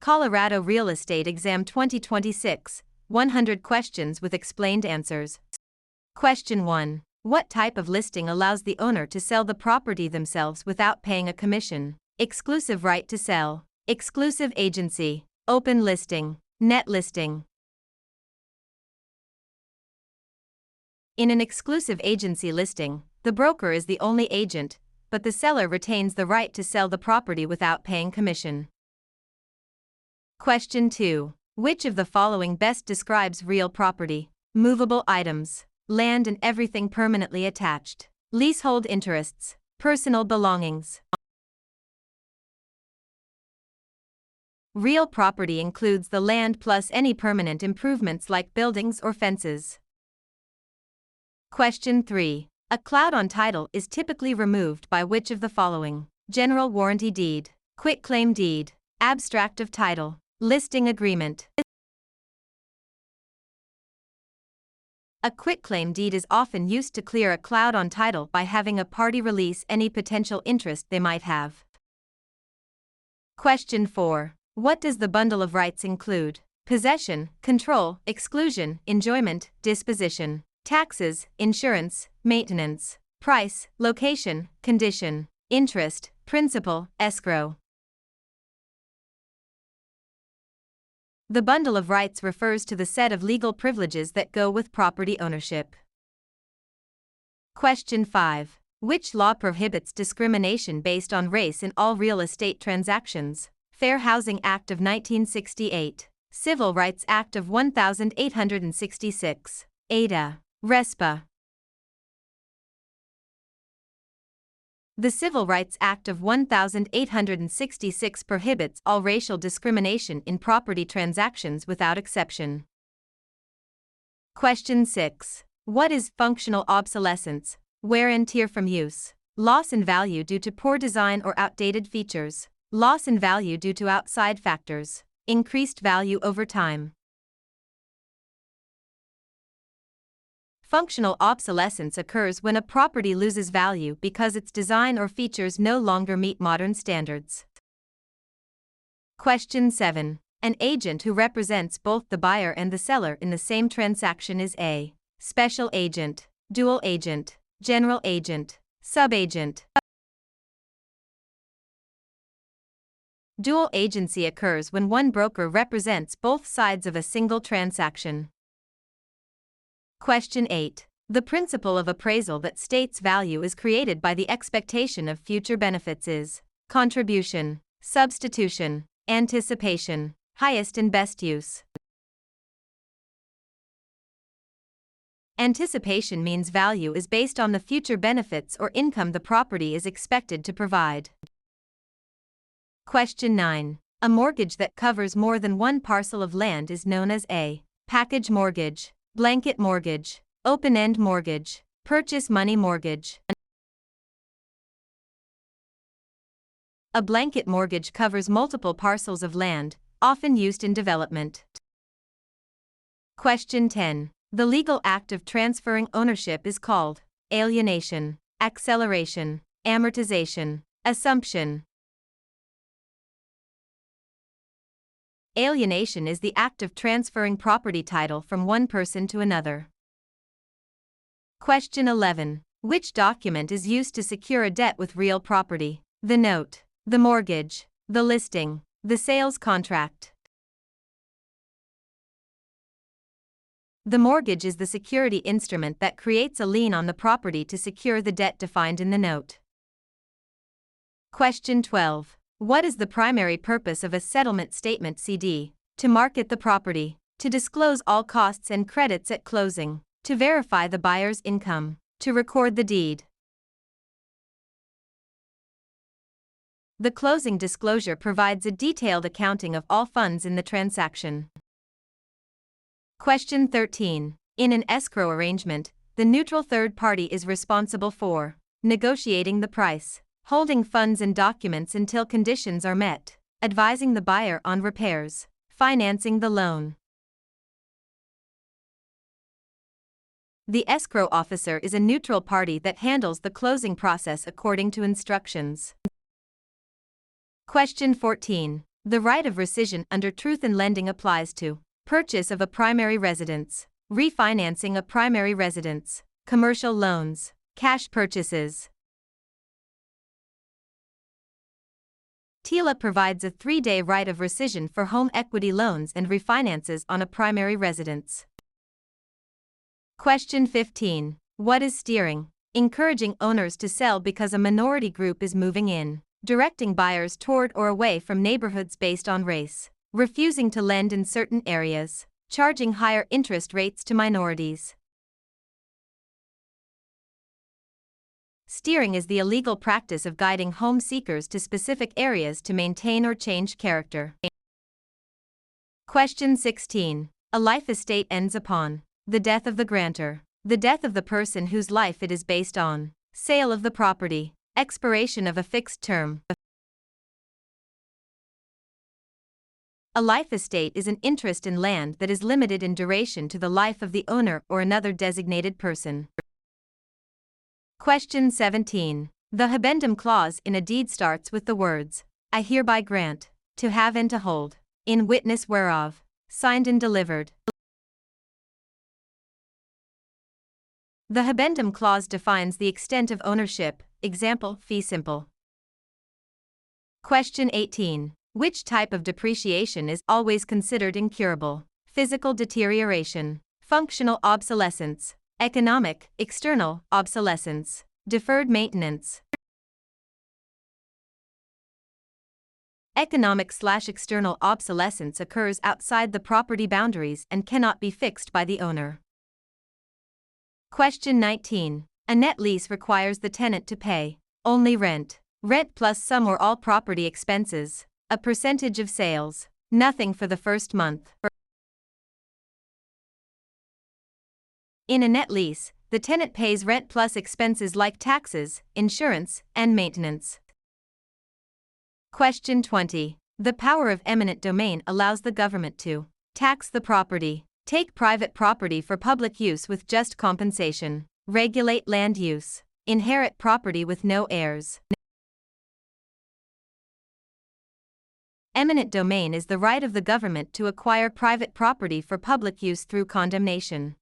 Colorado Real Estate Exam 2026, 100 questions with explained answers. Question 1. What type of listing allows the owner to sell the property themselves without paying a commission? Exclusive right to sell, exclusive agency, open listing, net listing. In an exclusive agency listing, the broker is the only agent, but the seller retains the right to sell the property without paying commission. Question 2. Which of the following best describes real property? Movable items, land and everything permanently attached, leasehold interests, personal belongings. Real property includes the land plus any permanent improvements like buildings or fences. Question 3. A cloud on title is typically removed by which of the following? General warranty deed, quitclaim deed, abstract of title, listing agreement. A quitclaim deed is often used to clear a cloud on title by having a party release any potential interest they might have. Question 4. What does the bundle of rights include? Possession, control, exclusion, enjoyment, disposition, taxes, insurance, maintenance, price, location, condition, interest, principal, escrow. The bundle of rights refers to the set of legal privileges that go with property ownership. Question 5. Which law prohibits discrimination based on race in all real estate transactions? Fair Housing Act of 1968, Civil Rights Act of 1866, Ada, RESPA. The Civil Rights Act of 1866 prohibits all racial discrimination in property transactions without exception. Question 6. What is functional obsolescence? Wear and tear from use, loss in value due to poor design or outdated features, loss in value due to outside factors, increased value over time. Functional obsolescence occurs when a property loses value because its design or features no longer meet modern standards. Question 7. An agent who represents both the buyer and the seller in the same transaction is a special agent, dual agent, general agent, subagent. Dual agency occurs when one broker represents both sides of a single transaction. Question 8. The principle of appraisal that states value is created by the expectation of future benefits is contribution, substitution, anticipation, highest and best use. Anticipation means value is based on the future benefits or income the property is expected to provide. Question 9. A mortgage that covers more than one parcel of land is known as a package mortgage, blanket mortgage, open-end mortgage, purchase money mortgage. A blanket mortgage covers multiple parcels of land, often used in development. Question 10. The legal act of transferring ownership is called alienation, acceleration, amortization, assumption. Alienation is the act of transferring property title from one person to another. Question 11. Which document is used to secure a debt with real property? The note, the mortgage, the listing, the sales contract. The mortgage is the security instrument that creates a lien on the property to secure the debt defined in the note. Question 12. What is the primary purpose of a settlement statement CD? To market the property, to disclose all costs and credits at closing, to verify the buyer's income, to record the deed. The closing disclosure provides a detailed accounting of all funds in the transaction. Question 13. In an escrow arrangement, the neutral third party is responsible for negotiating the price, holding funds and documents until conditions are met, advising the buyer on repairs, financing the loan. The escrow officer is a neutral party that handles the closing process according to instructions. Question 14. The right of rescission under truth in lending applies to purchase of a primary residence, refinancing a primary residence, commercial loans, cash purchases. TILA provides a 3-day right of rescission for home equity loans and refinances on a primary residence. Question 15. What is steering? Encouraging owners to sell because a minority group is moving in. Directing buyers toward or away from neighborhoods based on race. Refusing to lend in certain areas. Charging higher interest rates to minorities. Steering is the illegal practice of guiding home seekers to specific areas to maintain or change character. Question 16. A life estate ends upon the death of the grantor, the death of the person whose life it is based on, sale of the property, expiration of a fixed term. A life estate is an interest in land that is limited in duration to the life of the owner or another designated person. Question 17. The habendum clause in a deed starts with the words, I hereby grant, to have and to hold, in witness whereof, signed and delivered. The habendum clause defines the extent of ownership, example, fee simple. Question 18. Which type of depreciation is always considered incurable? Physical deterioration, functional obsolescence, economic, external, obsolescence, deferred maintenance. Economic/external obsolescence occurs outside the property boundaries and cannot be fixed by the owner. Question 19. A net lease requires the tenant to pay only rent, rent plus some or all property expenses, a percentage of sales, nothing for the first month. In a net lease, the tenant pays rent plus expenses like taxes, insurance, and maintenance. Question 20. The power of eminent domain allows the government to tax the property, take private property for public use with just compensation, regulate land use, inherit property with no heirs. Eminent domain is the right of the government to acquire private property for public use through condemnation.